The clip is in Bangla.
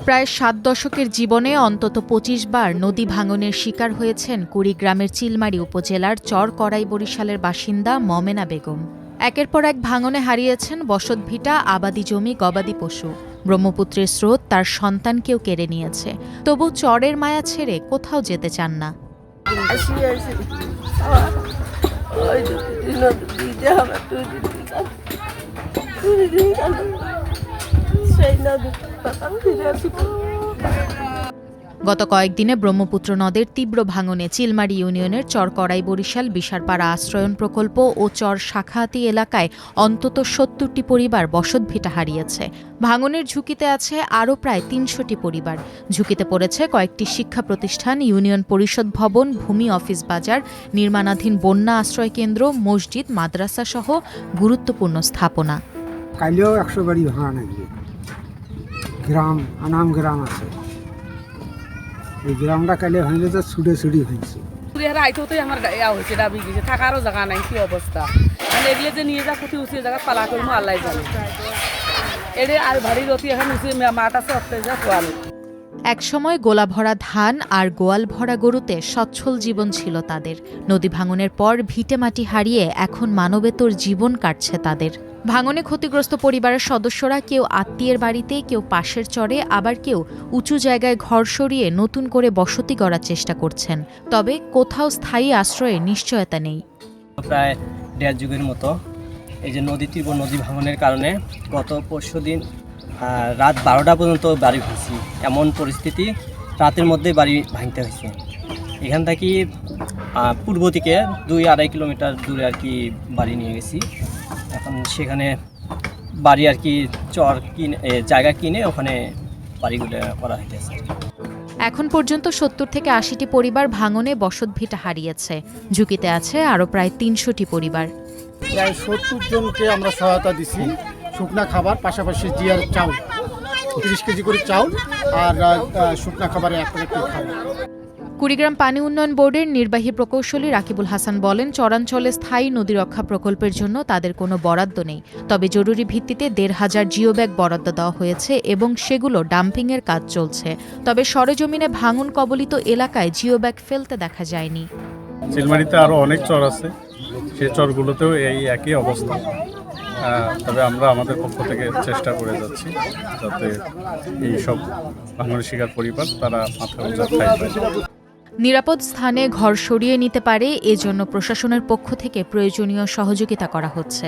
প্রায় ৭ দশকের জীবনে অন্তত ২৫ বার নদী ভাঙনের শিকার হয়েছেন কুড়িগ্রামের চিলমারী উপজেলার চর করাই বরিশালের বাসিন্দা মমেনা বেগম। একের পর এক ভাঙনে হারিয়েছেন বসতভিটা, আবাদি জমি, গবাদি পশু। ব্রহ্মপুত্রের স্রোত তার সন্তানকেও কেড়ে নিয়েছে, তবু চরের মায়া ছেড়ে কোথাও যেতে চান না। গত কয়েকদিনে ব্রহ্মপুত্র নদের তীব্র ভাঙনে চিলমারী ইউনিয়নের চর করাই বরিশাল বিশারপাড়া আশ্রয়ন প্রকল্প ও চর শাখাহাতি এলাকায় অন্তত ৭০টি পরিবার বসতভিটা হারিয়েছে। ভাঙনের ঝুঁকিতে আছে আরও প্রায় ৩০০টি পরিবার। ঝুঁকিতে পড়েছে কয়েকটি শিক্ষা প্রতিষ্ঠান, ইউনিয়ন পরিষদ ভবন, ভূমি অফিস বাজার, নির্মাণাধীন বন্যা আশ্রয় কেন্দ্র, মসজিদ, মাদ্রাসা সহ গুরুত্বপূর্ণ স্থাপনা। কাইলেও ১০০ বাড়ি ভাঙা নাই। গ্রাম আনাম গ্রাম আছে, এই গ্রামটা কাইলে ভাঙলে তো ছুটে ছুটি হয়েছে। আইতেই আমার হয়েছে ডাবি গেছে, থাকারও জায়গা নাই, কি অবস্থা। এগুলো যে নিয়ে যা কোথায় উঁচিয়ে জায়গা পালা করবো আল্লাহ জানে। এদের আর ভারী রতি এখন উঁচিয়ে মাঠ আছে অত্যাচার খোয়ানো। একসময় গোলা ভরা ধান আর গোয়াল ভরা গরুতে সচ্ছল জীবন ছিল তাদের। নদী ভাঙনের পর ভিটেমাটি হারিয়ে এখন মানবেতর জীবন কাটছে তাদের। ভাঙনে ক্ষতিগ্রস্ত পরিবারের সদস্যরা কেউ আত্মীয়ের বাড়িতে, কেউ পাশের চরে, আবার কেউ উঁচু জায়গায় ঘর সরিয়ে নতুন করে বসতি গড়ার চেষ্টা করছেন। তবে কোথাও স্থায়ী আশ্রয়ের নিশ্চয়তা নেই। প্রায় ১.৫ যুগের মতো এই যে তীব্র নদী ভাঙনের কারণে গত পরশুদিন রাত ১২টা পর্যন্ত বাড়ি ভাঙছি। এমন পরিস্থিতি, রাতের মধ্যে বাড়ি ভাঙতে হয়েছে। এখান থেকে পূর্ব দিকে ২-২.৫ কিলোমিটার দূরে আর কি বাড়ি নিয়ে গেছি। এখন সেখানে বাড়ি আর কি চর কিনে জায়গা কিনে ওখানে বাড়িগুলো করা হইতেছে। এখন পর্যন্ত ৭০ থেকে ৮০টি পরিবার ভাঙনে বসতভিটা হারিয়েছে। ঝুঁকিতে আছে আরও প্রায় ৩০০টি পরিবার। প্রায় ৭০ জনকে আমরা সহায়তা দিছি, শুকনা খাবার, পাশাপাশি জিয়ার চাউল, ৩০ কেজি করে চাউল আর শুকনা খাবারে ১ প্লেট খাবার। কুড়িগ্রাম পানি উন্নয়ন বোর্ডের নির্বাহী প্রকৌশলী রাকিবুল হাসান বলেন, চরাঞ্চলে স্থায়ী নদী রক্ষা প্রকল্পের জন্য তাদের কোনো বরাদ্দ নেই। তবে জরুরি ভিত্তিতে ১৫০০ জিও ব্যাগ বরাদ্দ দেওয়া হয়েছে এবং সেগুলো ডাম্পিংয়ের কাজ চলছে। তবে সরেজমিনে ভাঙন কবলিত এলাকায় জিও ব্যাগ ফেলতে দেখা যায়নি। চিলমারিতে আরও অনেক চর আছে, সেই চরগুলোতেও এই একই অবস্থা। তবে আমরা আমাদের পক্ষ থেকে চেষ্টা করে যাচ্ছি যাতে এই সব ভাঙনের শিকার পরিবার তারা মাথা উঁচা থাকবে। নিরাপদ স্থানে ঘর সরিয়ে নিতে পারে, এজন্য প্রশাসনের পক্ষ থেকে প্রয়োজনীয় সহযোগিতা করা হচ্ছে।